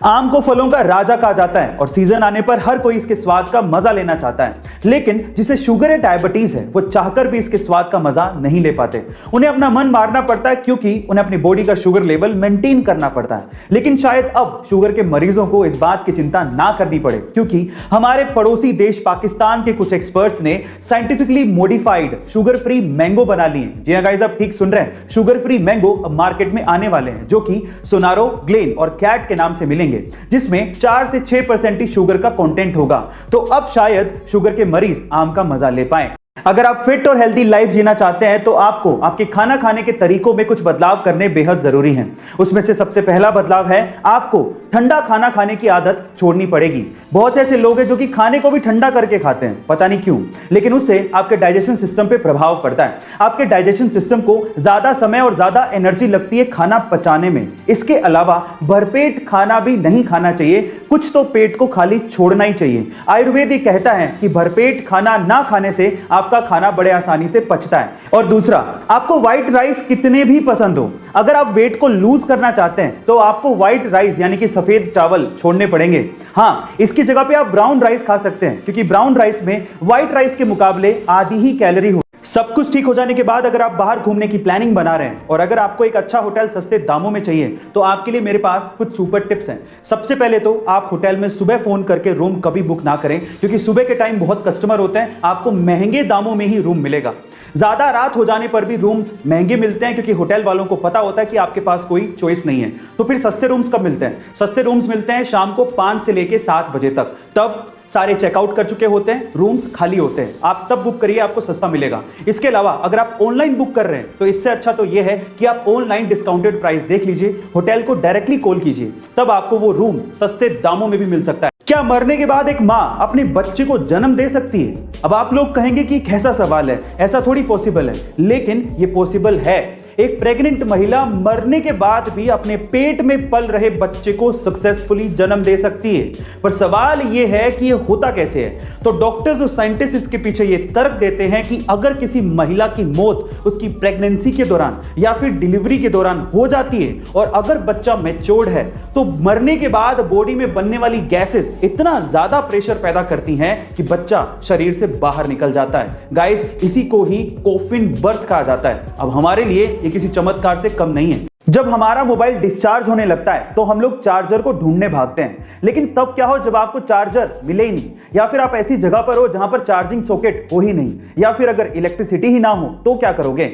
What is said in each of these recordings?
आम को फलों का राजा कहा जाता है और सीजन आने पर हर कोई इसके स्वाद का मजा लेना चाहता है, लेकिन जिसे शुगर या डायबिटीज है वो चाहकर भी इसके स्वाद का मजा नहीं ले पाते। उन्हें अपना मन मारना पड़ता है क्योंकि उन्हें अपनी बॉडी का शुगर लेवल मेंटेन करना पड़ता है। लेकिन शायद अब शुगर के मरीजों को इस बात की चिंता ना करनी पड़े, क्योंकि हमारे पड़ोसी देश पाकिस्तान के कुछ एक्सपर्ट्स ने scientifically modified sugar free mango बना लिए। जी हां गाइस, आप ठीक सुन रहे हैं, शुगर फ्री मैंगो अब मार्केट में आने वाले हैं, जो कि सोनारो, ग्लेन और कैट के नाम से मिलेंगे, जिसमें 4 से 6% ही शुगर का कंटेंट होगा। तो अब शायद शुगर के मरीज आम का मजा ले पाएं। अगर आप फिट और हेल्दी लाइफ जीना चाहते हैं तो आपको आपके खाना खाने के तरीकों में कुछ बदलाव करने बेहद जरूरी हैं। उसमें से सबसे पहला बदलाव है आपको ठंडा खाना खाने की आदत छोड़नी पड़ेगी। बहुत से ऐसे लोग हैं जो कि खाने को भी ठंडा करके खाते हैं, पता नहीं क्यों, लेकिन उससे आपके डाइजेशन सिस्टम पे प्रभाव पड़ता है। आपके डाइजेशन सिस्टम को ज्यादा समय और ज्यादा एनर्जी लगती है खाना पचाने में। इसके अलावा भरपेट खाना भी नहीं खाना चाहिए, कुछ तो पेट को खाली छोड़ना ही चाहिए। आयुर्वेद ये कहता है कि भरपेट खाना ना खाने से आपका खाना बड़े आसानी से पचता है। और दूसरा, आपको व्हाइट राइस कितने भी पसंद हो, अगर आप वेट को लूज करना चाहते हैं तो आपको व्हाइट राइस यानी कि सफेद चावल छोड़ने पड़ेंगे। हाँ, इसकी जगह पे आप ब्राउन राइस खा सकते हैं, क्योंकि ब्राउन राइस में व्हाइट राइस के मुकाबले आधी ही कैलोरी हो। सब कुछ ठीक हो जाने के बाद अगर आप बाहर घूमने की प्लानिंग बना रहे हैं और अगर आपको एक अच्छा होटल सस्ते दामों में चाहिए तो आपके लिए मेरे पास कुछ सुपर टिप्स हैं। सबसे पहले तो आप होटल में सुबह फोन करके रूम कभी बुक ना करें, क्योंकि सुबह के टाइम बहुत कस्टमर होते हैं, आपको महंगे दामों में ही रूम मिलेगा। ज्यादा रात हो जाने पर भी रूम्स महंगे मिलते हैं, क्योंकि होटल वालों को पता होता है कि आपके पास कोई चॉइस नहीं है। तो फिर सस्ते रूम्स कब मिलते हैं? सस्ते रूम्स मिलते हैं शाम को 5 से लेके 7 बजे तक। तब सारे चेकआउट कर चुके होते हैं, रूम्स खाली होते हैं, आप तब बुक करिए, आपको सस्ता मिलेगा। इसके अलावा अगर आप ऑनलाइन बुक कर रहे हैं तो इससे अच्छा तो यह है कि आप ऑनलाइन डिस्काउंटेड प्राइस देख लीजिए, होटल को डायरेक्टली कॉल कीजिए, तब आपको वो रूम सस्ते दामों में भी मिल सकता है। क्या मरने के बाद एक मां अपने बच्चे को जन्म दे सकती है? अब आप लोग कहेंगे कि कैसा सवाल है, ऐसा थोड़ी पॉसिबल है, लेकिन ये पॉसिबल है। एक प्रेग्नेंट महिला मरने के बाद भी अपने पेट में पल रहे बच्चे को सक्सेसफुली जन्म दे सकती है। पर सवाल यह है कि यह होता कैसे है? तो डॉक्टर्स और साइंटिस्ट इसके पीछे यह तर्क देते हैं कि अगर किसी महिला की मौत उसकी प्रेगनेंसी के दौरान या फिर डिलीवरी के दौरान हो जाती है और अगर बच्चा मैच्योर्ड है तो मरने के बाद बॉडी में बनने वाली गैसेस इतना ज्यादा प्रेशर पैदा करती हैं कि बच्चा शरीर से बाहर निकल जाता है। गाइस, इसी को ही कॉफिन बर्थ कहा जाता है। अब हमारे लिए ये किसी चमत्कार से कम नहीं है। जब हमारा मोबाइल डिस्चार्ज होने लगता है तो हम लोग चार्जर को ढूंढने भागते हैं, लेकिन तब क्या हो जब आपको चार्जर मिले ही नहीं, या फिर आप ऐसी जगह पर हो जहां पर चार्जिंग सॉकेट हो ही नहीं, या फिर अगर इलेक्ट्रिसिटी ही ना हो तो क्या करोगे?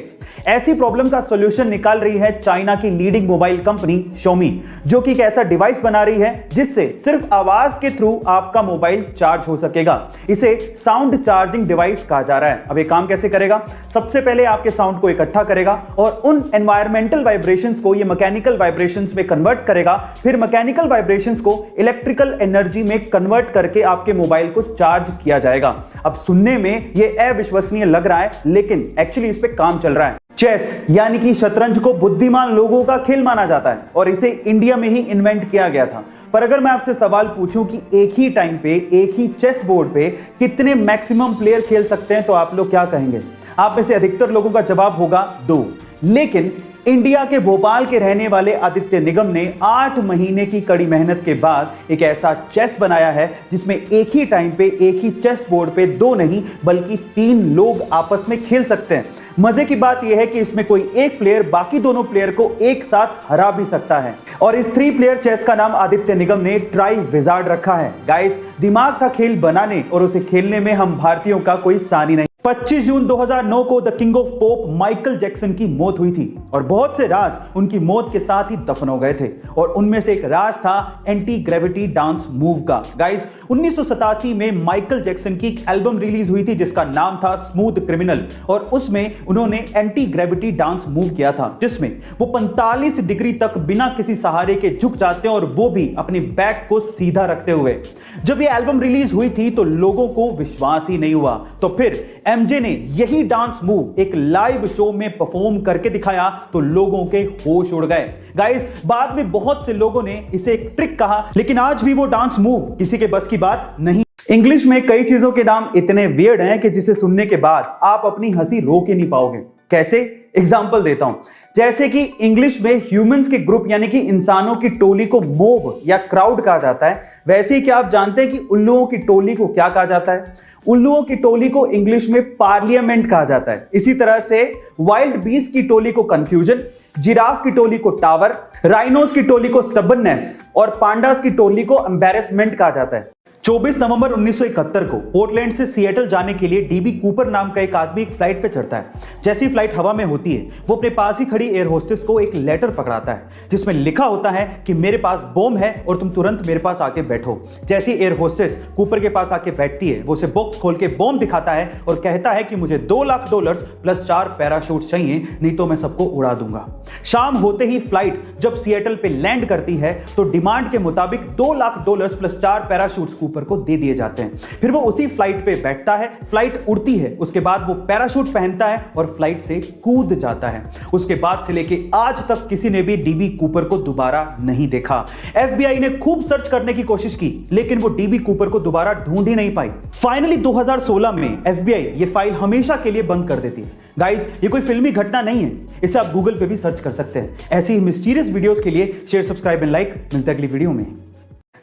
ऐसी प्रॉब्लम का सॉल्यूशन निकाल रही है चाइना की लीडिंग मोबाइल कंपनी Xiaomi, जो कि एक ऐसा डिवाइस बना रही है जिससे सिर्फ आवाज के थ्रू आपका मोबाइल चार्ज हो सकेगा। इसे साउंड चार्जिंग डिवाइस कहा जा रहा है। अब ये काम कैसे करेगा? सबसे पहले आपके साउंड को इकट्ठा करेगा और उन एनवायरमेंटल वाइब्रेशंस को ये मैकेनिकल वाइब्रेशंस में कन्वर्ट करेगा, फिर मैकेनिकल वाइब्रेशंस को इलेक्ट्रिकल एनर्जी में कन्वर्ट करके आपके मोबाइल को चार्ज किया जाएगा। अब सुनने में ये अविश्वसनीय लग रहा है, लेकिन एक्चुअली इस पे काम चल रहा है। चेस यानी कि शतरंज को बुद्धिमान लोगों का खेल माना जाता है और इसे इंडिया में ही इन्वेंट किया गया था। पर अगर मैं आपसे सवाल पूछूं कि एक ही टाइम पे एक ही चेस बोर्ड पे कितने मैक्सिमम प्लेयर खेल सकते हैं तो आप लोग क्या कहेंगे? आप में से अधिकतर लोगों का जवाब होगा 2। लेकिन इंडिया के भोपाल के रहने वाले आदित्य निगम ने 8 महीने की कड़ी मेहनत के बाद एक ऐसा चेस बनाया है जिसमें एक ही टाइम पे एक ही चेस बोर्ड पे 2 नहीं बल्कि 3 लोग आपस में खेल सकते हैं। मजे की बात यह है कि इसमें कोई एक प्लेयर बाकी दोनों प्लेयर को एक साथ हरा भी सकता है, और इस 3 प्लेयर चेस का नाम आदित्य निगम ने ट्राई विजार्ड रखा है। गाइस, दिमाग का खेल बनाने और उसे खेलने में हम भारतीयों का कोई सानी नहीं। 25 जून 2009 को the king of pop Michael Jackson की मौत हुई थी और बहुत से राज उनकी मौत के साथ ही दफन हो गए थे, और उनमें से एक राज था एंटी ग्रेविटी डांस मूव का। गाइस, 1987 में माइकल जैक्सन की एक एल्बम रिलीज हुई थी जिसका नाम था स्मूथ क्रिमिनल, और उसमें उन्होंने एंटी ग्रेविटी डांस मूव किया था जिसमें वो 45 डिग्री तक बिना किसी सहारे के झुक जाते हैं, और वो भी अपने बैक को सीधा रखते हुए। जब ये एल्बम रिलीज हुई थी तो लोगों को विश्वास ही नहीं हुआ, तो फिर एमजे ने यही डांस मूव एक लाइव शो में परफॉर्म करके दिखाया तो लोगों के होश उड़ गए। गाइस, बाद में बहुत से लोगों ने इसे एक ट्रिक कहा, लेकिन आज भी वो डांस मूव किसी के बस की बात नहीं। इंग्लिश में कई चीजों के नाम इतने वियर्ड हैं कि जिसे सुनने के बाद आप अपनी हंसी रोक ही नहीं पाओगे। कैसे? एग्जाम्पल देता हूं, जैसे कि इंग्लिश में ह्यूमंस के ग्रुप यानी कि इंसानों की टोली को मोब या क्राउड कहा जाता है, वैसे ही क्या आप जानते हैं कि उल्लुओं की टोली को क्या कहा जाता है? उल्लुओं की टोली को इंग्लिश में पार्लियामेंट कहा जाता है। इसी तरह से वाइल्ड बीस्ट की टोली को कंफ्यूजन, जिराफ की टोली को टावर, राइनोस की टोली को स्टबननेस और पांडास की टोली को एम्बैरेसमेंट कहा जाता है। 24 नवंबर 1971 को पोर्टलैंड से सिएटल जाने के लिए डीबी कूपर नाम का एक आदमी एक फ्लाइट पे चढ़ता है। जैसी फ्लाइट हवा में होती है, वो अपने पास ही खड़ी एयर होस्टेस को एक लेटर पकड़ाता है जिसमें लिखा होता है कि मेरे पास बॉम्ब है और तुम तुरंत मेरे पास आके बैठो। जैसी एयर होस्टेस कूपर के पास आके बैठती है, वो उसे बॉक्स खोल के बॉम्ब दिखाता है और कहता है कि मुझे $2 लाख प्लस 4 पैराशूट चाहिए, नहीं तो मैं सबको उड़ा दूंगा। शाम होते ही फ्लाइट जब सिएटल पे लैंड करती है तो डिमांड के मुताबिक $2 लाख प्लस 4 पैराशूट को दे दिए जाते हैं। फिर वो उसी फ्लाइट पे बैठता है, फ्लाइट उड़ती है, उसके बाद वो पैराशूट पहनता है और फ्लाइट से कूद जाता है। उसके बाद से लेके आज तक किसी ने भी डीबी कूपर को दोबारा नहीं देखा। एफबीआई ने खूब सर्च करने की कोशिश की, लेकिन वो डीबी कूपर को दोबारा ढूंढ ही नहीं पाई। फाइनली 2016 में एफबीआई ये फाइल हमेशा के लिए बंद कर देती है। गाइस, ये कोई फिल्मी घटना नहीं है, इसे आप गूगल पे भी सर्च कर सकते हैं। ऐसी ही मिस्टीरियस वीडियोस के लिए शेयर, सब्सक्राइब एंड लाइक। मिलते हैं अगली वीडियो में।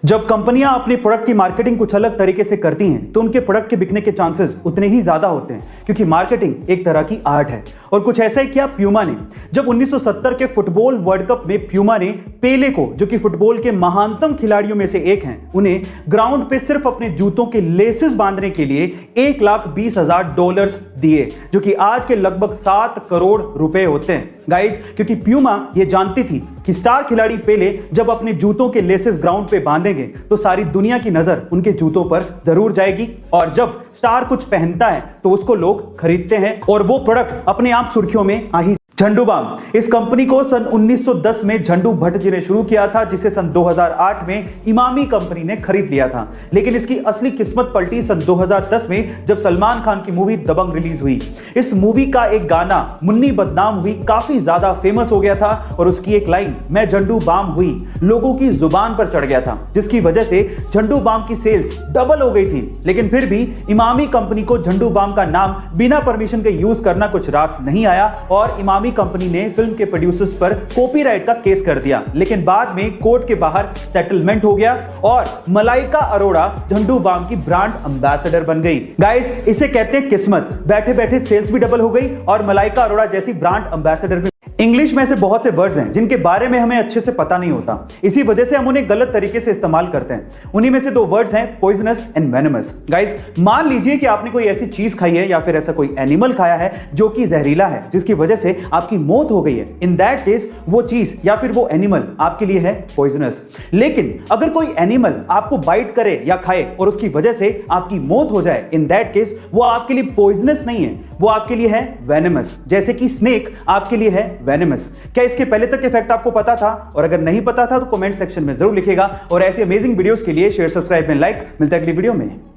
जब कंपनियां अपने प्रोडक्ट की मार्केटिंग कुछ अलग तरीके से करती हैं तो उनके प्रोडक्ट के बिकने के चांसेस उतने ही ज्यादा होते हैं, क्योंकि मार्केटिंग एक तरह की आर्ट है। और कुछ ऐसा ही किया प्यूमा ने। जब 1970 के फुटबॉल वर्ल्ड कप में प्यूमा ने पेले को, जो कि फुटबॉल के महानतम खिलाड़ियों में से एक हैं, उन्हें ग्राउंड पे सिर्फ अपने जूतों के लेसेस बांधने के लिए $1,20,000 दिए, जो कि आज के लगभग 7 करोड़ रुपए होते हैं। गाइस, क्योंकि प्यूमा ये जानती थी कि स्टार खिलाड़ी पेले जब अपने जूतों के लेसेस ग्राउंड पे बांधेंगे तो सारी दुनिया की नजर उनके जूतों पर जरूर जाएगी, और जब स्टार कुछ पहनता है तो उसको लोग खरीदते हैं और वो प्रोडक्ट अपने आप सुर्खियों में आ ही। झंडू बाम, इस कंपनी को सन 1910 में झंडू भट्ट जी ने शुरू किया था, जिसे सन 2008 में इमामी कंपनी ने खरीद लिया था। लेकिन इसकी असली किस्मत पलटी सन 2010 में जब सलमान खान की मूवी दबंग रिलीज हुई। इस मूवी का एक गाना मुन्नी बदनाम हुई काफी ज्यादा फेमस हो गया था और उसकी एक लाइन मैं झंडू बाम हुई लोगों की जुबान पर चढ़ गया था, जिसकी वजह से झंडू बाम की सेल्स डबल हो गई थी। लेकिन फिर भी इमामी कंपनी को झंडू बाम का नाम बिना परमिशन के यूज करना कुछ रास नहीं आया और इमामी कंपनी ने फिल्म के प्रोड्यूसर्स पर कॉपीराइट का केस कर दिया। लेकिन बाद में कोर्ट के बाहर सेटलमेंट हो गया और मलाइका अरोड़ा झंडू बाम की ब्रांड एम्बेसडर बन गई। गाइस, इसे कहते हैं किस्मत। बैठे बैठे सेल्स भी डबल हो गई और मलाइका अरोड़ा जैसी ब्रांड एम्बेसडर भी। इंग्लिश में ऐसे बहुत से वर्ड्स हैं जिनके बारे में हमें अच्छे से पता नहीं होता, इसी वजह से हम उन्हें गलत तरीके से इस्तेमाल करते हैं। उन्हीं में से 2 वर्ड्स हैं पॉइजनस एंड वेनमस। गाइस, मान लीजिए कि आपने कोई ऐसी चीज खाई है या फिर ऐसा कोई एनिमल खाया है जो कि जहरीला है, जिसकी वजह से आपकी मौत हो गई है। इन दैट केस वो चीज या फिर वो एनिमल आपके लिए है पॉइजनस। लेकिन अगर कोई एनिमल आपको बाइट करे या खाए और उसकी वजह से आपकी मौत हो जाए, इन दैट केस वो आपके लिए पॉइजनस नहीं है, वो आपके लिए है वेनमस। जैसे कि स्नेक आपके लिए है वेनमस। क्या इसके पहले तक इफेक्ट आपको पता था? और अगर नहीं पता था तो कमेंट सेक्शन में जरूर लिखिएगा। और ऐसे अमेजिंग वीडियोस के लिए शेयर, सब्सक्राइब एंड लाइक। मिलता है अगली वीडियो में।